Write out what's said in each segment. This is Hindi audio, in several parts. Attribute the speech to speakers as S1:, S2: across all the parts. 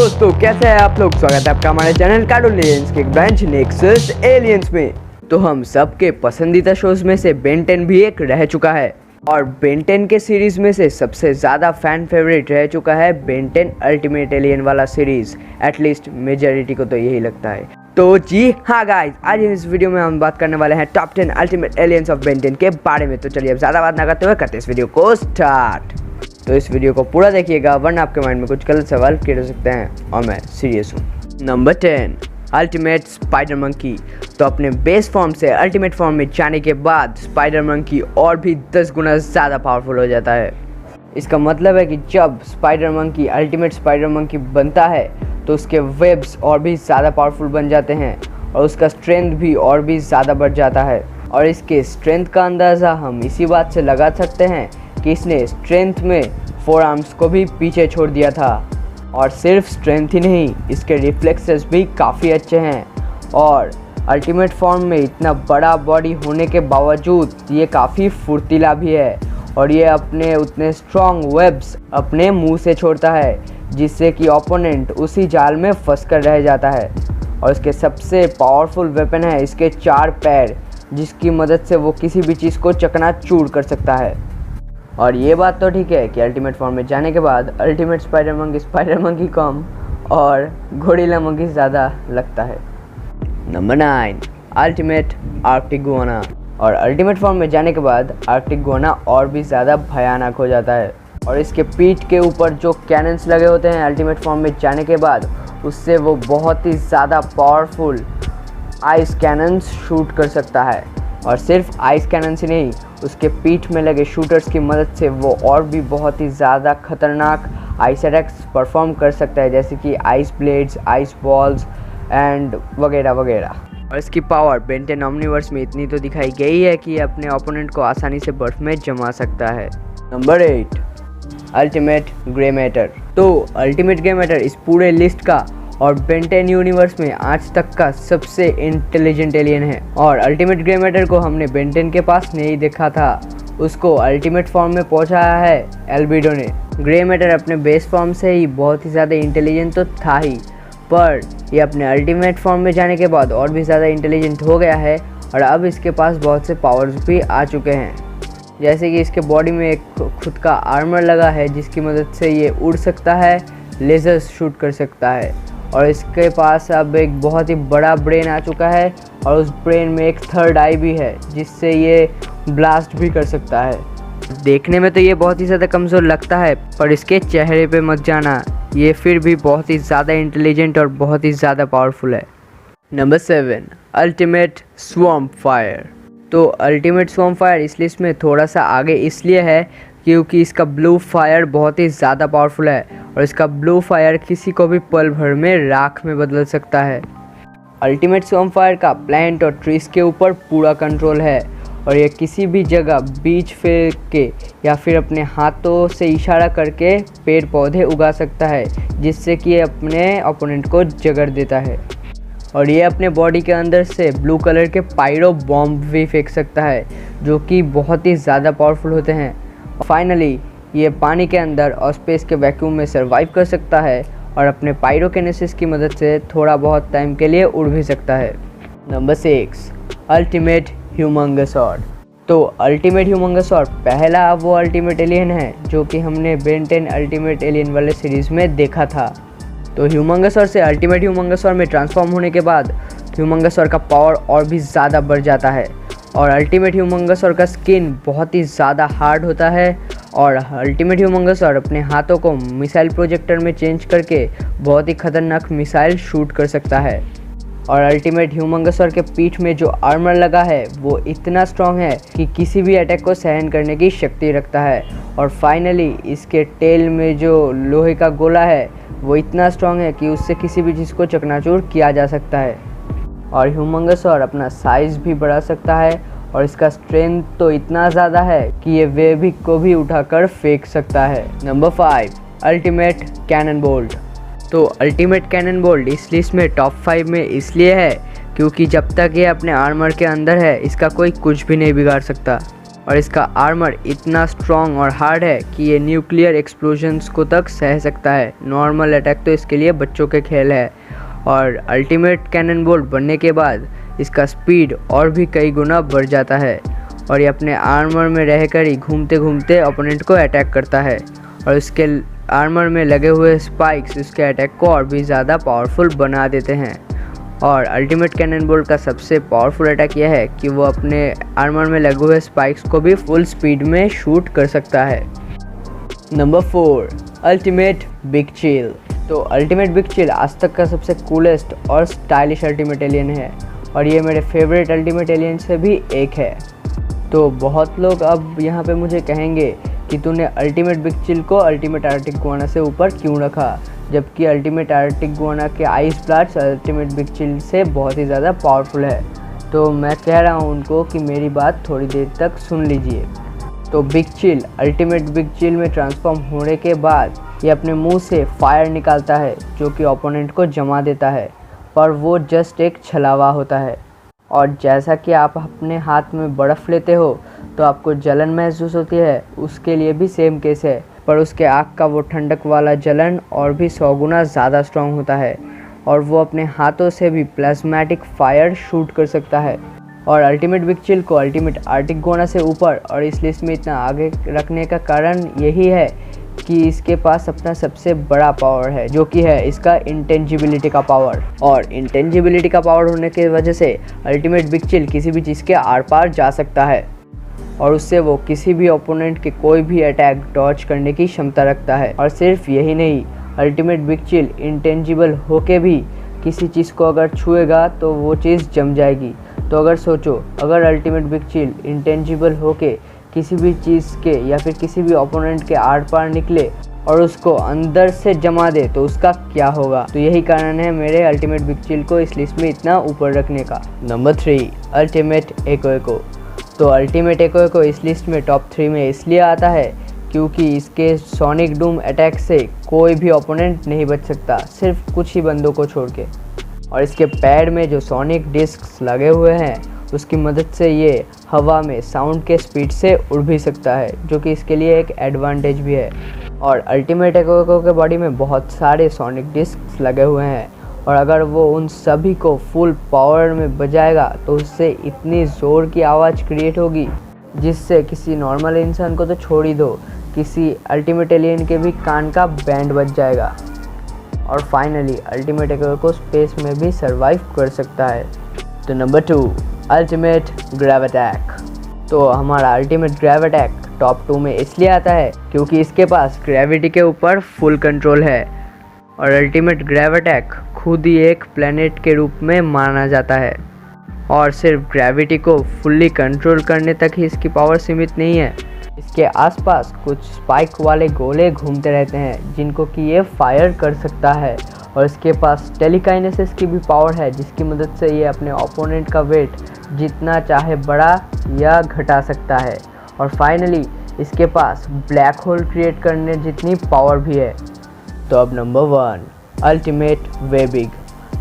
S1: दोस्तों, कैसे हैं आप लोग। स्वागत है आपका हमारे चैनल कार्टून एलियंस के ब्रांच नेक्सस एलियंस में। तो हम सबके पसंदीदा शोज में से बेन 10 भी एक रह चुका है और बेन 10 के सीरीज में से सबसे ज़्यादा फैन फेवरेट रह चुका है बेन 10 अल्टीमेट एलियन वाला सीरीज। एटलीस्ट मेजॉरिटी को तो यही लगता है। तो जी हाँ गाइस, आज इस वीडियो में हम बात करने वाले हैं top 10 ultimate aliens of Ben 10 के बारे में। तो चलिए अब ज़्यादा बात ना करते हुए करते इस वीडियो को स्टार्ट। तो इस वीडियो को पूरा देखिएगा वरना आपके माइंड में कुछ गलत सवाल क्रिएट हो सकते हैं और मैं सीरियस हूँ। Number 10 ultimate spider monkey. तो अपने बेस फॉर्म से अल्टीमेट फॉर्म में जाने के बाद स्पाइडर मंकी और भी 10 गुना ज़्यादा पावरफुल हो जाता है। इसका मतलब है कि जब spider monkey ultimate spider monkey बनता है तो उसके वेब्स और भी ज़्यादा पावरफुल बन जाते हैं और उसका स्ट्रेंथ भी और भी ज़्यादा बढ़ जाता है। और इसके स्ट्रेंथ का अंदाज़ा हम इसी बात से लगा सकते हैं कि इसने स्ट्रेंथ में 4 आर्म्स को भी पीछे छोड़ दिया था। और सिर्फ स्ट्रेंथ ही नहीं, इसके रिफ्लेक्सेस भी काफ़ी अच्छे हैं और अल्टीमेट फॉर्म में इतना बड़ा बॉडी होने के बावजूद ये काफ़ी फुर्तीला भी है और ये अपने उतने स्ट्रॉन्ग वेब्स अपने मुंह से छोड़ता है जिससे कि ओपोनेंट उसी जाल में फंस कर रह जाता है। और इसके सबसे पावरफुल वेपन है इसके 4 पैर, जिसकी मदद से वो किसी भी चीज़ को चकनाचूर कर सकता है। और ये बात तो ठीक है कि अल्टीमेट फॉर्म में जाने के बाद अल्टीमेट स्पाइडर मंकी कम और गोरिल्ला मंकी ज़्यादा लगता है। Number 9 ultimate Arctic Guana. और अल्टीमेट फॉर्म में जाने के बाद आर्कटिक गुआना और भी ज़्यादा भयानक हो जाता है और इसके पीठ के ऊपर जो कैनन्स लगे होते हैं अल्टीमेट फॉर्म में जाने के बाद, उससे वो बहुत ही ज़्यादा पावरफुल आइस कैनन्स शूट कर सकता है। और सिर्फ आइस कैनन्स ही नहीं, उसके पीठ में लगे शूटर्स की मदद से वो और भी बहुत ही ज़्यादा खतरनाक आइस अटैक्स परफॉर्म कर सकता है, जैसे कि ice blades, ice balls and वगैरह वगैरह। और इसकी पावर बेन 10 ओमनीवर्स में इतनी तो दिखाई गई है कि ये अपने ओपोनेंट को आसानी से बर्फ में जमा सकता है। Number 8 ultimate grey matter. तो अल्टीमेट ग्रे मैटर इस पूरे लिस्ट का और बेन 10 यूनिवर्स में आज तक का सबसे इंटेलिजेंट एलियन है। और अल्टीमेट ग्रे मैटर को हमने बेन 10 के पास नहीं देखा था, उसको अल्टीमेट फॉर्म में पहुंचाया है एल्बिडो ने। ग्रे मैटर अपने बेस फॉर्म से ही बहुत ही ज़्यादा इंटेलिजेंट तो था ही, पर ये अपने अल्टीमेट फॉर्म में जाने के बाद और भी ज़्यादा इंटेलिजेंट हो गया है और अब इसके पास बहुत से पावर्स भी आ चुके हैं, जैसे कि इसके बॉडी में एक खुद का आर्मर लगा है जिसकी मदद से ये उड़ सकता है, लेजर्स शूट कर सकता है और इसके पास अब एक बहुत ही बड़ा ब्रेन आ चुका है और उस ब्रेन में एक थर्ड आई भी है जिससे ये ब्लास्ट भी कर सकता है। देखने में तो ये बहुत ही ज़्यादा कमज़ोर लगता है, पर इसके चेहरे पे मत जाना, ये फिर भी बहुत ही ज़्यादा इंटेलिजेंट और बहुत ही ज़्यादा पावरफुल है। Number 7 ultimate swarm fire. तो अल्टीमेट स्वॉर्म फायर इस लिस्ट में थोड़ा सा आगे इसलिए है क्योंकि इसका ब्लू फायर बहुत ही ज़्यादा पावरफुल है और इसका ब्लू फायर किसी को भी पल भर में राख में बदल सकता है। अल्टीमेट स्वॉर्म फायर का प्लांट और ट्रीज के ऊपर पूरा कंट्रोल है और ये किसी भी जगह बीज फेंक के या फिर अपने हाथों से इशारा करके पेड़ पौधे उगा सकता है, जिससे कि ये अपने ओपोनेंट को जगड़ देता है। और ये अपने बॉडी के अंदर से ब्लू कलर के पायरो बॉम्ब भी फेंक सकता है जो कि बहुत ही ज़्यादा पावरफुल होते हैं। फाइनली ये पानी के अंदर और स्पेस के वैक्यूम में सर्वाइव कर सकता है और अपने पायरोकिनेसिस की मदद से थोड़ा बहुत टाइम के लिए उड़ भी सकता है। Number 6 ultimate humongous sword. तो अल्टीमेट ह्यूमंगसॉर्ड पहला वो अल्टीमेट एलियन है जो कि हमने बेन 10 अल्टीमेट एलियन वाले सीरीज़ में देखा था। तो ह्यूमंगसॉर्ड से अल्टीमेट ह्यूमंगसॉर्ड में ट्रांसफॉर्म होने के बाद ह्यूमंगसॉर्ड का पावर और भी ज़्यादा बढ़ जाता है और अल्टीमेट ह्यूमंगसॉर्ड का स्किन बहुत ही ज़्यादा हार्ड होता है और अल्टीमेट ह्यूमंगसॉर्ड अपने हाथों को मिसाइल प्रोजेक्टर में चेंज करके बहुत ही खतरनाक मिसाइल शूट कर सकता है। और अल्टीमेट ह्यूमंगसॉर्ड के पीठ में जो आर्मर लगा है वो इतना स्ट्रॉन्ग है कि किसी भी अटैक को सहन करने की शक्ति रखता है। और फाइनली इसके टेल में जो लोहे का गोला है वो इतना स्ट्रॉन्ग है कि उससे किसी भी चीज़ को चकनाचूर किया जा सकता है। और ह्यूमंगसॉर्ड अपना साइज़ भी बढ़ा सकता है और इसका स्ट्रेंथ तो इतना ज़्यादा है कि ये वेव को भी उठाकर फेंक सकता है। Number 5 ultimate cannon bolt. तो अल्टीमेट कैनन बोल्ट इस लिस्ट में टॉप 5 में इसलिए है क्योंकि जब तक ये अपने आर्मर के अंदर है इसका कोई कुछ भी नहीं बिगाड़ सकता। और इसका आर्मर इतना स्ट्रॉन्ग और हार्ड है कि ये न्यूक्लियर एक्सप्लोजन्स को तक सह सकता है। नॉर्मल अटैक तो इसके लिए बच्चों के खेल है। और अल्टीमेट कैनन बोल्ट बनने के बाद इसका स्पीड और भी कई गुना बढ़ जाता है और ये अपने आर्मर में रहकर ही घूमते घूमते ओपोनेंट को अटैक करता है और इसके आर्मर में लगे हुए स्पाइक्स उसके अटैक को और भी ज़्यादा पावरफुल बना देते हैं। और अल्टीमेट कैनन बोल्ट का सबसे पावरफुल अटैक यह है कि वो अपने आर्मर में लगे हुए स्पाइक्स को भी फुल स्पीड में शूट कर सकता है। Number 4, ultimate big chill. तो अल्टीमेट बिग चिल आज तक का सबसे कूलेस्ट और स्टाइलिश अल्टीमेट एलियन है और ये मेरे फेवरेट अल्टीमेट एलियन से भी एक है। तो बहुत लोग अब यहाँ पे मुझे कहेंगे कि तूने अल्टीमेट बिग चिल को अल्टीमेट आर्टिक गुआना से ऊपर क्यों रखा, जबकि अल्टीमेट आर्टिक गुआना के ice blast ultimate big chill से बहुत ही ज़्यादा पावरफुल है। तो मैं कह रहा हूँ उनको कि मेरी बात थोड़ी देर तक सुन लीजिए। तो big chill ultimate big chill में ट्रांसफॉर्म होने के बाद ये अपने मुंह से फायर निकालता है जो कि ओपोनेंट को जमा देता है, पर वो जस्ट एक छलावा होता है। और जैसा कि आप अपने हाथ में बर्फ़ लेते हो तो आपको जलन महसूस होती है, उसके लिए भी सेम केस है, पर उसके आग का वो ठंडक वाला जलन और भी 100 गुना ज़्यादा स्ट्रॉन्ग होता है और वो अपने हाथों से भी प्लाज्मेटिक फायर शूट कर सकता है। और अल्टीमेट बिग चिल को अल्टीमेट आर्टिक गुआना से ऊपर और इस लिस्ट में इतना आगे रखने का कारण यही है कि इसके पास अपना सबसे बड़ा पावर है जो कि है इसका इंटेंजिबिलिटी का पावर। और इंटेंजिबिलिटी का पावर होने की वजह से अल्टीमेट बिग चिल किसी भी चीज़ के आर पार जा सकता है और उससे वो किसी भी ओपोनेंट के कोई भी अटैक डॉज करने की क्षमता रखता है। और सिर्फ यही नहीं, अल्टीमेट बिग चिल इंटेंजिबल होके भी किसी चीज़ को अगर छुएगा तो वो चीज़ जम जाएगी। तो अगर सोचो, अगर अल्टीमेट बिग चिल इंटेंजिबल होके किसी भी चीज़ के या फिर किसी भी ओपोनेंट के आर पार निकले और उसको अंदर से जमा दे तो उसका क्या होगा। तो यही कारण है मेरे अल्टीमेट बिग चिल को इस लिस्ट में इतना ऊपर रखने का। नंबर 3, अल्टीमेट एको एको। तो अल्टीमेट एको एको इस लिस्ट में टॉप 3 में इसलिए आता है क्योंकि इसके सोनिक डूम अटैक से कोई भी ओपोनेंट नहीं बच सकता, सिर्फ कुछ ही बंदों को छोड़ के। और इसके पैड में जो सोनिक डिस्क्स लगे हुए हैं उसकी मदद से ये हवा में साउंड के स्पीड से उड़ भी सकता है, जो कि इसके लिए एक एडवांटेज भी है। और अल्टीमेट एको एको के बॉडी में बहुत सारे सोनिक डिस्क्स लगे हुए हैं और अगर वो उन सभी को फुल पावर में बजाएगा तो उससे इतनी ज़ोर की आवाज़ क्रिएट होगी जिससे किसी नॉर्मल इंसान को तो छोड़ ही दो, किसी अल्टीमेट एलियन के भी कान का बैंड बज जाएगा। और फाइनली अल्टीमेट एको एको स्पेस में भी सर्वाइव कर सकता है। तो नंबर 2, अल्टीमेट ग्रेव अटैक। तो हमारा अल्टीमेट ग्रेव अटैक टॉप 2 में इसलिए आता है क्योंकि इसके पास ग्रेविटी के ऊपर फुल कंट्रोल है और अल्टीमेट ग्रेव अटैक खुद ही एक प्लेनेट के रूप में माना जाता है और सिर्फ ग्रेविटी को फुल्ली कंट्रोल करने तक ही इसकी पावर सीमित नहीं है। इसके आसपास कुछ स्पाइक वाले गोले घूमते रहते हैं जिनको कि ये फायर कर सकता है और इसके पास टेलीकाइनेसिस की भी पावर है जिसकी मदद से ये अपने ओपोनेंट का वेट जितना चाहे बढ़ा या घटा सकता है। और फाइनली इसके पास ब्लैक होल क्रिएट करने जितनी पावर भी है। तो अब नंबर 1, अल्टीमेट वेबिग।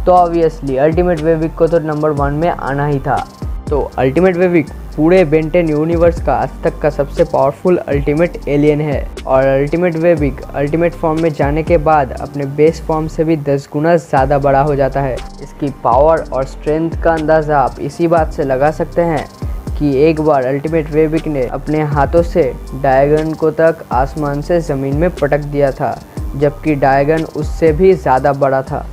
S1: तो ऑब्वियसली अल्टीमेट वेबिग को तो नंबर 1 में आना ही था। तो अल्टीमेट वेबिग पूरे बेन 10 यूनिवर्स का आज तक का सबसे पावरफुल अल्टीमेट एलियन है और अल्टीमेट वेबिग अल्टीमेट फॉर्म में जाने के बाद अपने बेस फॉर्म से भी 10 गुना ज़्यादा बड़ा हो जाता है। इसकी पावर और स्ट्रेंथ का अंदाज़ा आप इसी बात से लगा सकते हैं कि एक बार अल्टीमेट वेबिग ने अपने हाथों से डायगन को तक आसमान से ज़मीन में पटक दिया था, जबकि डायगन उससे भी ज़्यादा बड़ा था।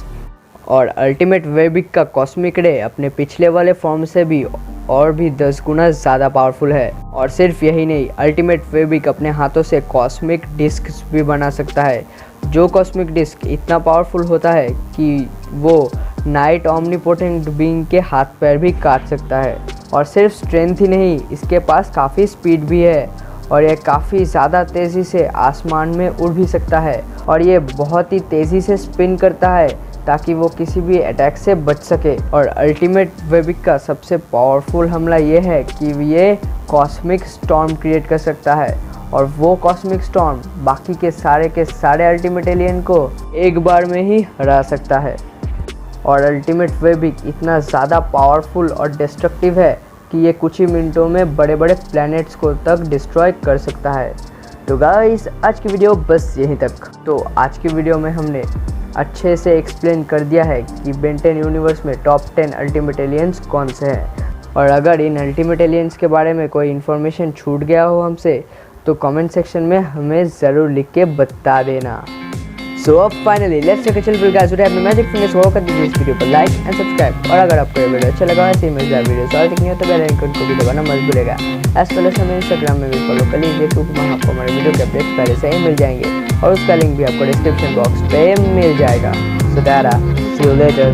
S1: और अल्टीमेट वेबिग का कॉस्मिक रे अपने पिछले वाले फॉर्म से भी और भी 10 गुना ज़्यादा पावरफुल है। और सिर्फ यही नहीं, अल्टीमेट वेबिग अपने हाथों से कॉस्मिक डिस्क भी बना सकता है, जो कॉस्मिक डिस्क इतना पावरफुल होता है कि वो नाइट ओमनीपोटेंट बीइंग के हाथ पैर भी काट सकता है। और सिर्फ स्ट्रेंथ ही नहीं, इसके पास काफ़ी स्पीड भी है और ये काफ़ी ज़्यादा तेज़ी से आसमान में उड़ भी सकता है और ये बहुत ही तेज़ी से स्पिन करता है ताकि वो किसी भी अटैक से बच सके। और अल्टीमेट वेबिग का सबसे पावरफुल हमला ये है कि ये कॉस्मिक स्टॉर्म क्रिएट कर सकता है और वो कॉस्मिक स्टॉर्म बाकी के सारे अल्टीमेट एलियन को एक बार में ही हरा सकता है। और अल्टीमेट वेबिग इतना ज़्यादा पावरफुल और डिस्ट्रक्टिव है कि ये कुछ ही मिनटों में बड़े बड़े प्लैनेट्स को तक डिस्ट्रॉय कर सकता है। तो गाइस आज की वीडियो बस यहीं तक। तो आज की वीडियो में हमने अच्छे से एक्सप्लेन कर दिया है कि बेन 10 यूनिवर्स में टॉप 10 अल्टीमेट एलियंस कौन से हैं। और अगर इन अल्टीमेट एलियंस के बारे में कोई इन्फॉर्मेशन छूट गया हो हमसे तो कमेंट सेक्शन में हमें ज़रूर लिख के बता देना। सो अब finally let's take a chill guys, today अपने मैजिक फिंगर्स वो कर दीजिए इस वीडियो को लाइक एंड सब्सक्राइब। और अगर आपको ये वीडियो अच्छा लगा ऐसे ही मिल जाए वीडियो और देखनी हो तो बेल आइकन को भी दबाना मत भूलिएगा। एज वेल एज हमें इंस्टाग्राम में भी फॉलो कर लीजिए क्योंकि वहाँ आपको हमारे वीडियो के अपडेट्स पहले से ही मिल जाएंगे और उसका लिंक भी आपको डिस्क्रिप्शन बॉक्स पे मिल जाएगा। सो सी यू लेटर।